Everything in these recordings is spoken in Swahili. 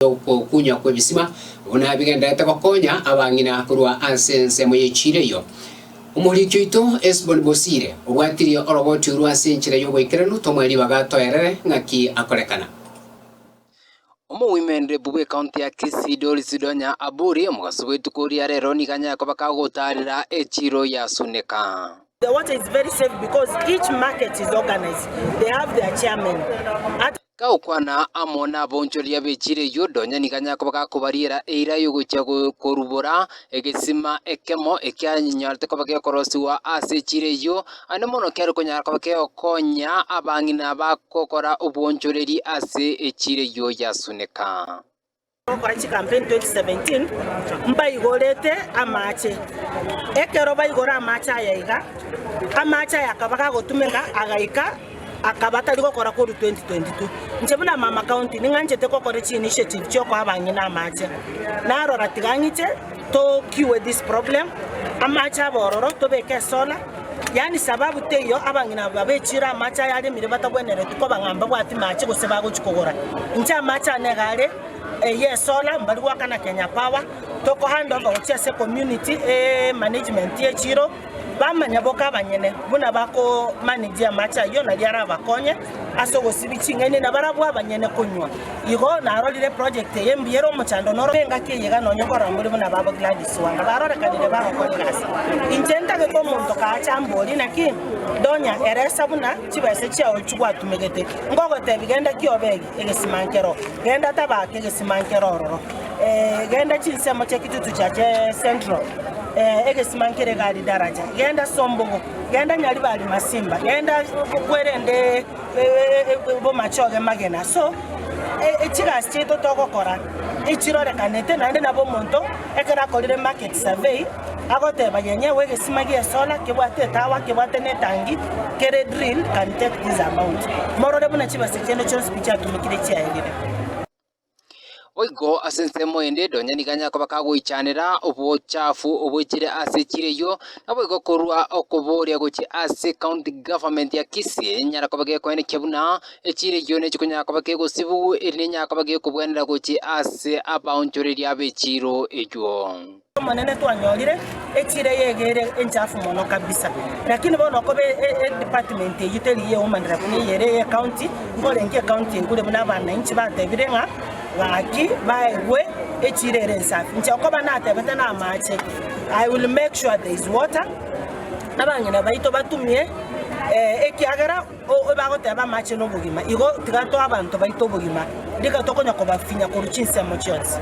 kunya kwa bisima una bigenda takokonya abangina kurwa ansense moyechireyo umurikyo ito Esbon Bosire ubwatiri oroboti urwa senchire yo bwekirano tomweri bagatoerere ngaki akorekana Wimende bube county ya Kisii Doris Donya Aburi omugasubwetu kuri arero niganya ko bakagotarira echiro ya suneka. The water is very safe because each market is organized. They have their chairman. Kaukwana amona bonchoria bechire yo Donya niganya ko bakakubariera eira yo gucha korubora egesima ekemo ekyanyinyarte ko bakekorosiwa ase chire yo anemono kero konya ko bakeokonya abangina bakokora obonchoreri ase echire yo ya suneka. Kwa campaign 2017 mbaigorete amache ekero baigora amache ayayiga amache yakabaka gutumika agaika akabata gukora kuri 2022 nchebuna mama county ninganjete kokore chi initiative cyo kwa abangina amache narora tiganyite to kiwe this problem amache abororo to beke sola yani sababu teyo abangina babechira amache yali mire batabwenere tuko bangamba bwati mache guseba guchikogora ncha amache anegale yes sola mbali wakana Kenya Power toko hand over uchese community management ye chiro bamanya boka banyene buna bako manage amacha yo na lyara bakonye asogo sibicingene na barabu abanyene kunywa igo na rolire project yembiyero muchando noro benga kiyega no nyokora muri buna babo Gladys wanga barora kanire bako kolirasa intenda ke ko muntu ka chamboli naki Donya eresa buna chibase chia ochugwa tumegete ngogote bigenda kiobegi egesimankero genda tabake egesimankero roro genda chinsemo chekitutu chaje central egesimankere gali daraja genda sombongo genda nyali bali masimba genda kwerende bo machoge magena so echiga steto tokokora echirore kanete nande nabo monto ekera kolire market survey agote bayenye wegesimagi sola kebwate tawa kebwate netangi kere drill can take this amount morore buna chibase chendo chonse picha tumikire chiaegire Oigo asense moende Donya niganya ko bakagoichanira obuchafu obuchire ase chireyo naboigo korwa okoboria gochi ase county government ya Kisii nyara ko bage ko ene kebuna echireyo ne chikunya ko bage gosibu enya ko bage kubwenera gochi ase abaonchoreri abechiro ejo monene twanyorire echire yegere enchafu mono kabisa lakini bono ko department yiteri ye umandira kuni yere county ngolenge county ngule buna bana inchi batebirenga waki bawe echirere nsafi nchako banate betana amache I will make sure there is water nabangina bayito batumye ekiagara obagote bamache no bugima igo tigato abantu bayito bugima dikatokonya ko bafinya ko ruchinse mochons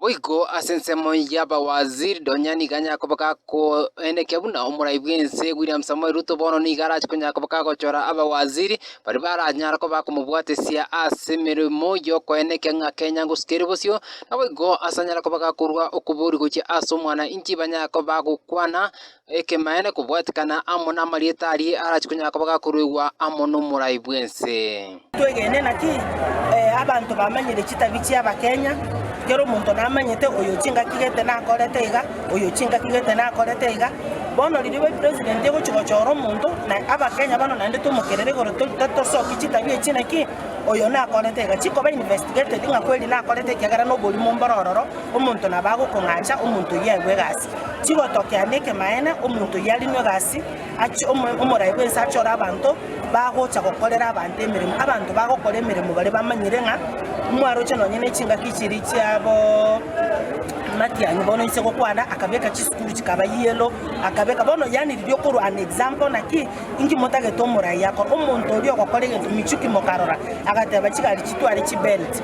Oigo asensemo yaba waziri Donya niganya ko bakako ene kebuna omuraibwense William Samoei Ruto bono nigara chikonya ko bakako chora aba waziri bari baranyara ko bakumubwate sia asemeremo yo ko ene kenga Kenya nguskeribosyo naboigo asanyara ko bakakurwa okuburi gochi asomwana inchi banya ko bagukwana ekemaene kubwatikana amona marietari arachikonya ko bakakurwa amono muraibwense twegene naki abantu bamanyire chitabichi aba Kenya kero muntu namanyete oyo chinga kigete na korete iga oyo chinga kigete na korete iga bono liriwe president yego chigochoro muntu na aba Kenya bano nande tumukerere goro to so kichita bie chinaki oyo na korete iga chiko ba investigated nga kweli na korete kigara no boli mombororo omuntu na bago kongacha omuntu yewe gasi chigo tokya neke maene omuntu yali no gasi achi omuraiwe sachora abantu bago chakokolera abantu emirimo abantu bago kole emirimo bali bamanyire nga mwaro chano nyine chinga kichiri cyabo mati yanyu bono iseko kwana akabeka chiskuru chikaba yelo akabeka bono yani ryo kuru an example naki ingi motage tomura yako omuntu ryo kokolege michuki mokarora agateba chikali chitwari chibelt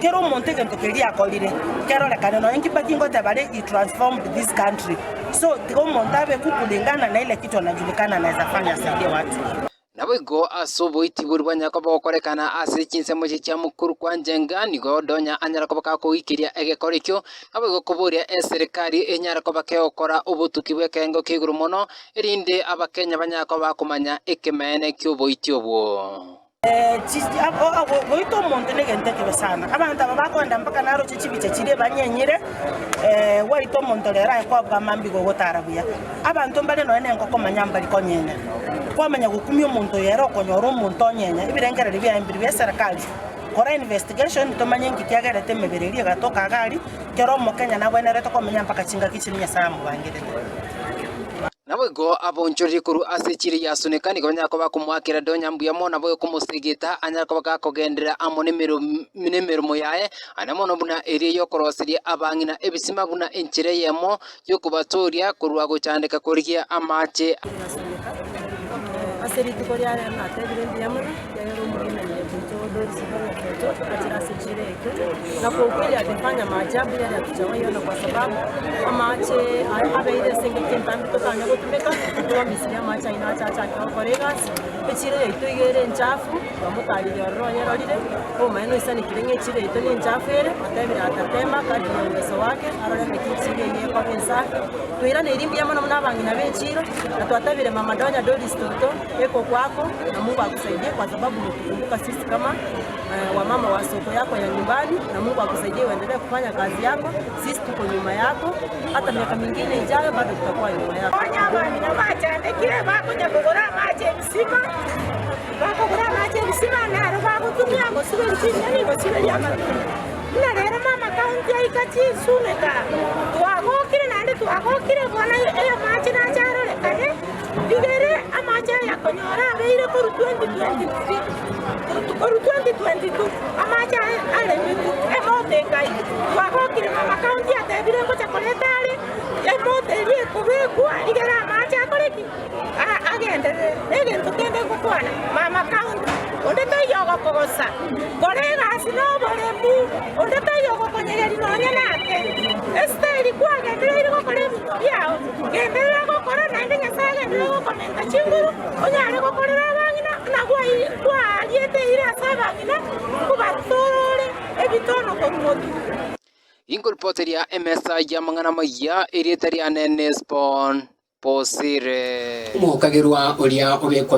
kero montege ntokeli akolire kero le kaneno ingi bakingo tabale I transformed this country so tiko montabe kukulingana na ile kitu anajulikana anaweza fanya saidie watu naboigo asobo itiburwa nyako bakorekana ase chinsemo cha mukuru kwa njenga nigo Donya anyara ko bakako ikiria egekorekyo naboigo kuburia serikali enyara ko bakekora obutuki bwekengo kiguru mono erinde abakenya banyako bakumanya ekemene kyoboityo bwo goito muntu negente kebe sana abantu abakonda mpaka naro chichibiche chire banyenyire waito muntu lera ko bwamambi go gotarabuya abantu mbale no ene ngoko manyamba likonyenya kwamanya gukumya umuntu yero konyoro umuntu onyenya ibirengera libya imbiri bya serikali kora investigation tumanye ngikiagerete mibiriri gatoka gari kero mukenya nabwenerete komenya mpaka chinga kichinya saa mubangirete nabwego abonchori kuru asechiri yasunekani konya ko bakumwakira donyambuya mona bwe kumusigita anya ko bakakogendera amone mirumo yaye anamono buna eri yo korosiri abangina ebisima buna enchire yemo yo kubatoria kurwa guchandika kurigia amache aseri tukoryare na tebire ndiyamura yero murime yebuto dosibana toto achira sechire na kokeli atafanya maajabu yale hatujawahi kwa sababu amache abeire singete mtambi tokanya gutumeka kwa misiria macha inaacha kwa koregas echire yetu igere nchafu bamutari yorro yerorire o maeno isani kirenye chire yetu ni nchafu ere atebire atatema kadi ya uwezo wake arore mekichire ye kwa pensafi tuira ne irimbi yamana munabangina bechiro atwatabire mama donya dodi stoto eko kwako na Mungu akusaidie kwa sababu unakumbuka sisi kama wamama wa soko yako ya nyumbani, na Mungu akusaidie uendelee kufanya kazi yako. Sisi tuko nyuma yako, hata miaka mingine ijayo bado tutakuwa nyuma yako. Wanyama na macha ndekire bakuja kugura mache msima. Bakugura mache msima na roba kutumia ngosubiri chini ngosubiri ama. Na rero mama kaunti aikati suneka. Tuagokire nande tuagokire bwana iyo mache na charo lekane. Digere amache yakonyora beire kuru 2023. Kuru 2022 amache ale mitu emote kai. Tuagokire mama kaunti atebire ko chakoletale. Emote rie kubekwa digere amache akoreki. Agende nege tukende kukwana mama kaunti. Onde tayogo kogosa. Korega sino boremu. Onde tayogo konyegeri nonya nate. Esteri kwa gendere ko koremu yao. Gendere ko korona ndenge saga ndego komenta chinguru. Onyare ko korera bangina na kwa yete ira saba ngina kubatore ebitono ko modu. Incorporated MSI ya mangana maya irietari anene spawn posire umuhukagirwa uria ubekwa